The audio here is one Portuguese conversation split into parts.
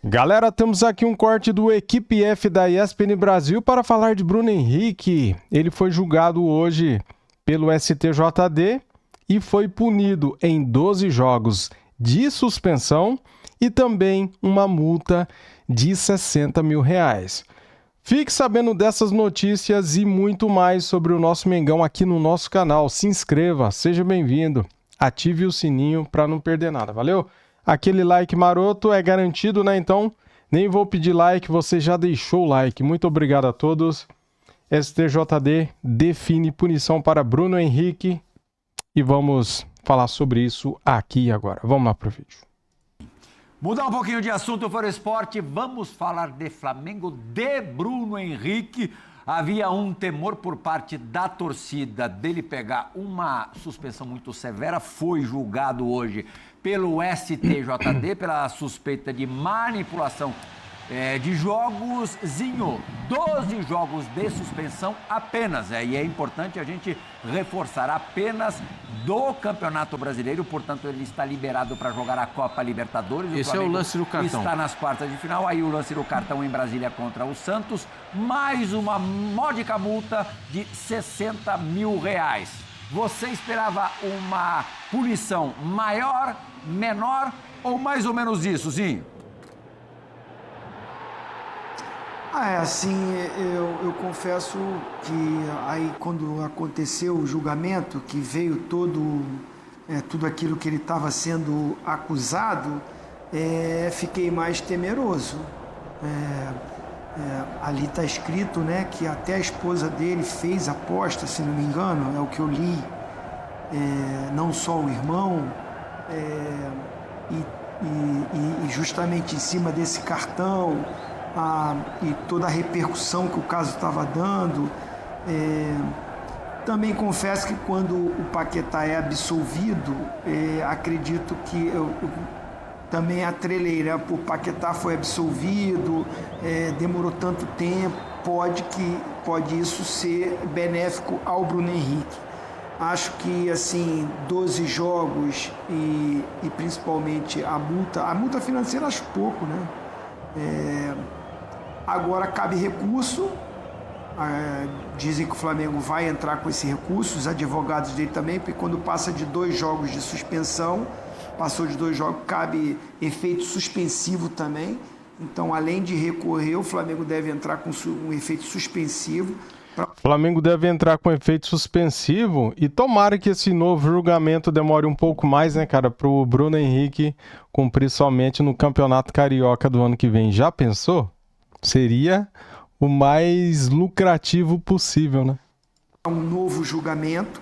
Galera, temos aqui um corte do Equipe F da ESPN Brasil para falar de Bruno Henrique. Ele foi julgado hoje pelo STJD e foi punido em 12 jogos de suspensão e também uma multa de R$60 mil. Fique sabendo dessas notícias e muito mais sobre o nosso Mengão aqui no nosso canal. Se inscreva, seja bem-vindo, ative o sininho para não perder nada, valeu? Aquele like maroto é garantido, né? Então, nem vou pedir like, você já deixou o like. Muito obrigado a todos. STJD define punição para Bruno Henrique e vamos falar sobre isso aqui agora. Vamos lá pro vídeo. Mudar um pouquinho de assunto para o esporte, vamos falar de Flamengo, de Bruno Henrique. Havia um temor por parte da torcida dele pegar uma suspensão muito severa, foi julgado hoje pelo STJD, pela suspeita de manipulação de jogos, 12 jogos de suspensão apenas, e é importante a gente reforçar, apenas do Campeonato Brasileiro, portanto ele está liberado para jogar a Copa Libertadores. Esse é o lance do cartão. Está nas quartas de final, aí o lance do cartão em Brasília contra o Santos, mais uma módica multa de R$60 mil. Você esperava uma punição maior, menor ou mais ou menos isso, Zinho? Eu confesso que aí quando aconteceu o julgamento, que veio tudo aquilo que ele estava sendo acusado, fiquei mais temeroso. Ali está escrito, né, que até a esposa dele fez aposta, se não me engano, é o que eu li, não só o irmão, e justamente em cima desse cartão, e toda a repercussão que o caso estava dando. Também confesso que quando o Paquetá é absolvido, acredito que eu também atrelei, né? O Paquetá foi absolvido, demorou tanto tempo, pode isso ser benéfico ao Bruno Henrique. Acho que, 12 jogos e principalmente a multa financeira, acho pouco, né? Agora cabe recurso, dizem que o Flamengo vai entrar com esse recurso, os advogados dele também, porque quando passa de 2 jogos de suspensão, passou de 2 jogos, cabe efeito suspensivo também. Então, além de recorrer, o Flamengo deve entrar com um efeito suspensivo. O Flamengo deve entrar com efeito suspensivo e tomara que esse novo julgamento demore um pouco mais, né, cara, para o Bruno Henrique cumprir somente no Campeonato Carioca do ano que vem. Já pensou? Seria o mais lucrativo possível, né? Um novo julgamento,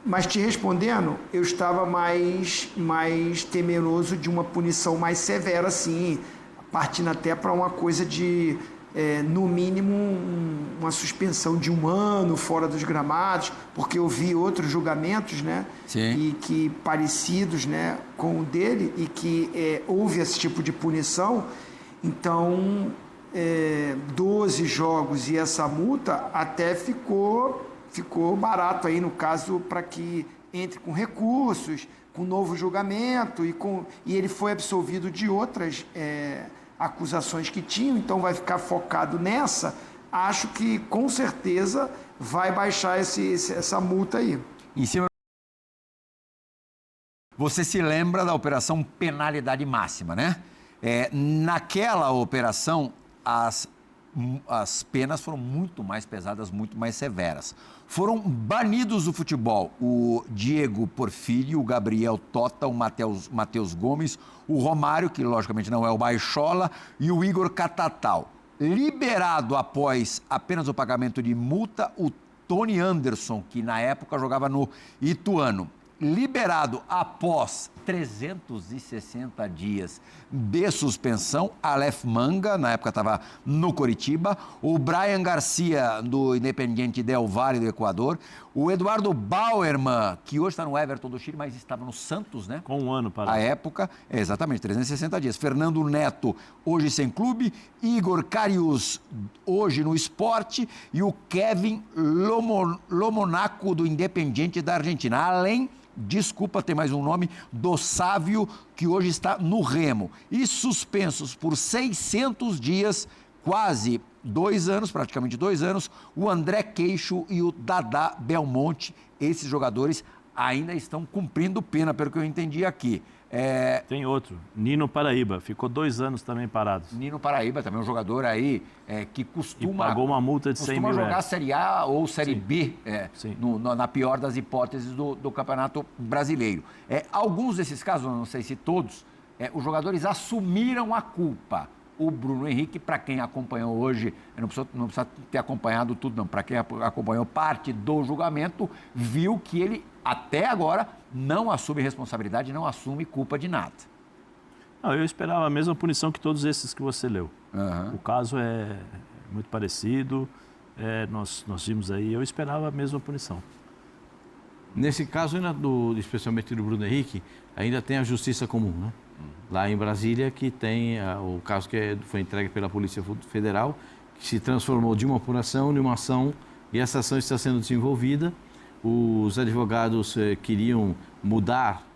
mas te respondendo, eu estava mais temeroso de uma punição mais severa, assim, partindo até para uma coisa de, no mínimo, uma suspensão de 1 ano fora dos gramados, porque eu vi outros julgamentos, né? Sim. E que parecidos, né, com o dele, e que houve esse tipo de punição. Então, 12 jogos e essa multa até ficou barato aí, no caso, para que entre com recursos, com novo julgamento, e ele foi absolvido de outras acusações que tinham, então vai ficar focado nessa. Acho que com certeza vai baixar essa multa aí. Em cima... Você se lembra da operação penalidade máxima, né? Naquela operação, as penas foram muito mais pesadas, muito mais severas. Foram banidos do futebol o Diego Porfírio, o Gabriel Tota, o Matheus Gomes, o Romário, que logicamente não é o Baixola, e o Igor Catatal. Liberado após apenas o pagamento de multa, o Tony Anderson, que na época jogava no Ituano. Liberado após 360 dias de suspensão, Aleph Manga, na época estava no Coritiba, o Brian Garcia, do Independiente Del Valle do Equador, o Eduardo Bauerman, que hoje está no Everton do Chile, mas estava no Santos, né? Com 1 ano para a época, exatamente, 360 dias. Fernando Neto, hoje sem clube, Igor Carius, hoje no Sport, e o Kevin Lomonaco, do Independiente da Argentina, além desculpa, tem mais um nome, do Sávio, que hoje está no Remo. E suspensos por 600 dias, quase 2 anos, praticamente 2 anos, o André Queixo e o Dadá Belmonte. Esses jogadores ainda estão cumprindo pena, pelo que eu entendi aqui. Tem outro, Nino Paraíba, ficou 2 anos também parado. Nino Paraíba, também um jogador aí que costuma... E pagou uma multa de 100 mil costuma jogar reais. Série A ou Série B, Sim. na pior das hipóteses do Campeonato Brasileiro. Alguns desses casos, não sei se todos, os jogadores assumiram a culpa. O Bruno Henrique, para quem acompanhou hoje, não precisa ter acompanhado tudo não, para quem acompanhou parte do julgamento, viu que ele, até agora, não assume responsabilidade, não assume culpa de nada. Não, eu esperava a mesma punição que todos esses que você leu. Uhum. O caso é muito parecido, nós vimos aí, eu esperava a mesma punição. Nesse caso, especialmente do Bruno Henrique, ainda tem a justiça comum, né? Lá em Brasília, que tem o caso que foi entregue pela Polícia Federal, que se transformou de uma apuração em uma ação, e essa ação está sendo desenvolvida. Os advogados queriam mudar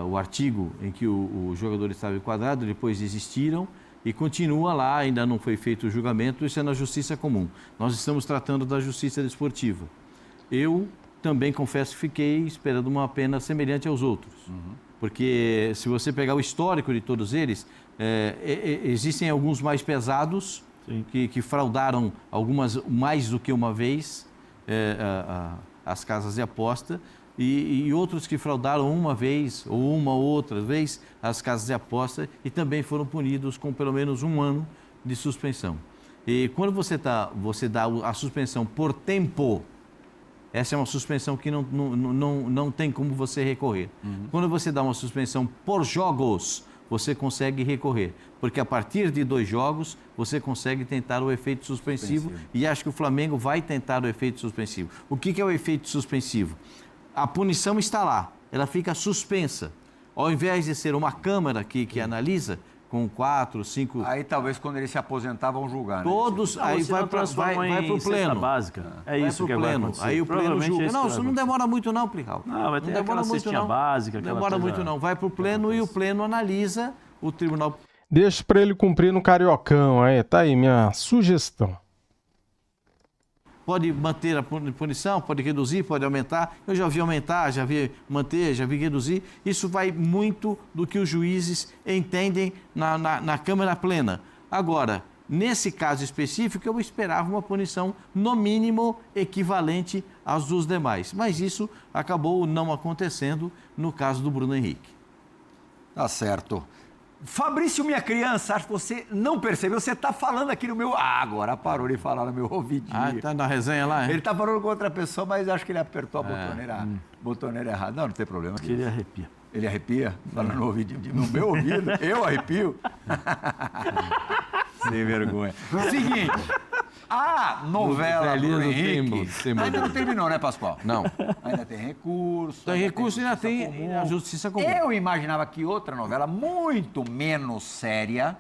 o artigo em que o jogador estava enquadrado, depois desistiram e continua lá, ainda não foi feito o julgamento, isso é na justiça comum. Nós estamos tratando da justiça desportiva. Eu também, confesso, que fiquei esperando uma pena semelhante aos outros. Porque se você pegar o histórico de todos eles, existem alguns mais pesados que fraudaram algumas mais do que uma vez as casas de aposta e outros que fraudaram uma vez ou uma outra vez as casas de aposta e também foram punidos com pelo menos 1 ano de suspensão. E quando você dá a suspensão por tempo, essa é uma suspensão que não tem como você recorrer. Quando você dá uma suspensão por jogos, você consegue recorrer. Porque a partir de 2 jogos, você consegue tentar o efeito suspensivo. E acho que o Flamengo vai tentar o efeito suspensivo. O que é o efeito suspensivo? A punição está lá, ela fica suspensa. Ao invés de ser uma Câmara que analisa, com 4, 5... Aí talvez quando ele se aposentar vão julgar, né? Todos, aí vai para o pleno. Básica. É isso que vai acontecer. Aí o pleno julga. Não, isso não demora muito não, Plihal. Não, vai ter aquela cestinha básica. Não demora muito não. Vai para o pleno e o pleno analisa o tribunal. Deixa para ele cumprir no Cariocão. Aí, tá aí minha sugestão. Pode manter a punição, pode reduzir, pode aumentar. Eu já vi aumentar, já vi manter, já vi reduzir. Isso vai muito do que os juízes entendem na Câmara Plena. Agora, nesse caso específico, eu esperava uma punição, no mínimo, equivalente às dos demais. Mas isso acabou não acontecendo no caso do Bruno Henrique. Tá certo. Fabrício, minha criança, acho que você não percebeu, você está falando aqui no meu... agora parou de falar no meu ouvidinho. Tá na resenha lá, hein? Ele está falando com outra pessoa, mas acho que ele apertou a botoneira errada. Não tem problema. Ele arrepia. Ele arrepia? Fala no ouvidinho, no meu ouvido, eu arrepio? Sem vergonha. Seguinte, a novela do Henrique ainda não terminou, né, Pascoal? Não. Ainda tem recurso. Tem recurso e ainda tem a justiça comum. Eu imaginava que outra novela muito menos séria,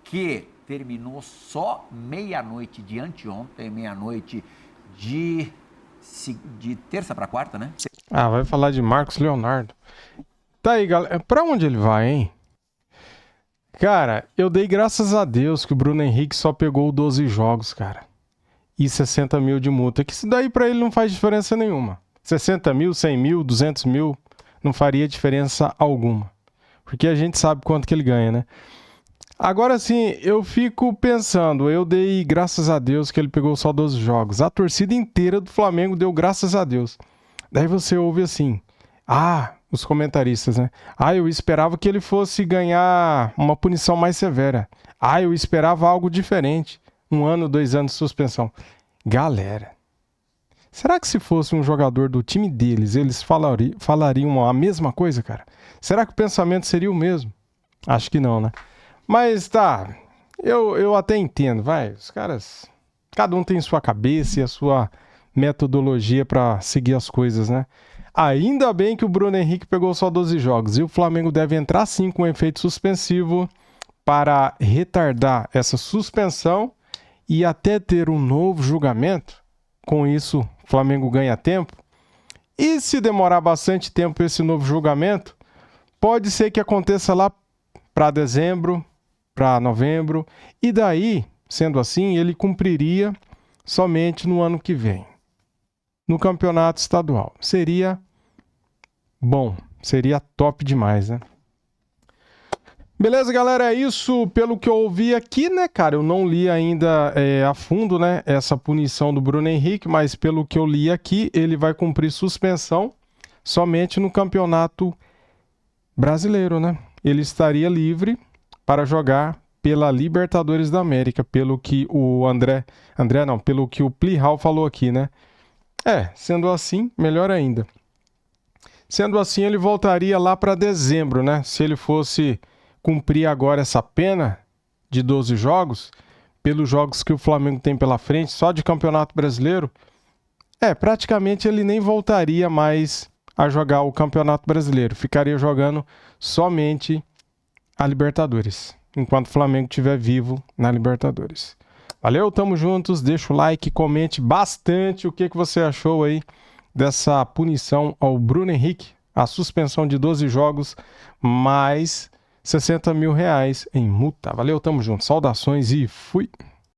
que terminou só meia-noite de anteontem, meia-noite de terça para quarta, né? Vai falar de Marcos Leonardo. Tá aí, galera. Pra onde ele vai, hein? Cara, eu dei graças a Deus que o Bruno Henrique só pegou 12 jogos, cara. E 60 mil de multa. Que isso daí pra ele não faz diferença nenhuma. 60 mil, 100 mil, 200 mil, não faria diferença alguma. Porque a gente sabe quanto que ele ganha, né? Agora sim, eu fico pensando, eu dei graças a Deus que ele pegou só 12 jogos. A torcida inteira do Flamengo deu graças a Deus. Daí você ouve assim, os comentaristas, né? Eu esperava que ele fosse ganhar uma punição mais severa. Eu esperava algo diferente. 1 ano, 2 anos de suspensão. Galera, será que se fosse um jogador do time deles, eles falariam a mesma coisa, cara? Será que o pensamento seria o mesmo? Acho que não, né? Mas tá, eu até entendo, vai. Os caras, cada um tem sua cabeça e a sua metodologia para seguir as coisas, né? Ainda bem que o Bruno Henrique pegou só 12 jogos e o Flamengo deve entrar sim com efeito suspensivo para retardar essa suspensão e até ter um novo julgamento. Com isso, o Flamengo ganha tempo E se demorar bastante tempo esse novo julgamento, pode ser que aconteça lá para dezembro, para novembro, e daí, sendo assim, ele cumpriria somente no ano que vem, no campeonato estadual. Seria bom, seria top demais, né? Beleza, galera? É isso pelo que eu ouvi aqui, né, cara? Eu não li ainda a fundo, né, essa punição do Bruno Henrique, mas pelo que eu li aqui, ele vai cumprir suspensão somente no campeonato brasileiro, né? Ele estaria livre para jogar pela Libertadores da América, pelo que o pelo que o Plihal falou aqui, né? Sendo assim, melhor ainda. Sendo assim, ele voltaria lá para dezembro, né? Se ele fosse cumprir agora essa pena de 12 jogos, pelos jogos que o Flamengo tem pela frente, só de Campeonato Brasileiro, praticamente ele nem voltaria mais a jogar o Campeonato Brasileiro. Ficaria jogando somente a Libertadores, enquanto o Flamengo estiver vivo na Libertadores. Valeu, tamo juntos, deixa o like, comente bastante o que você achou aí dessa punição ao Bruno Henrique, a suspensão de 12 jogos, mais R$60 mil em multa. Valeu, tamo junto, saudações e fui!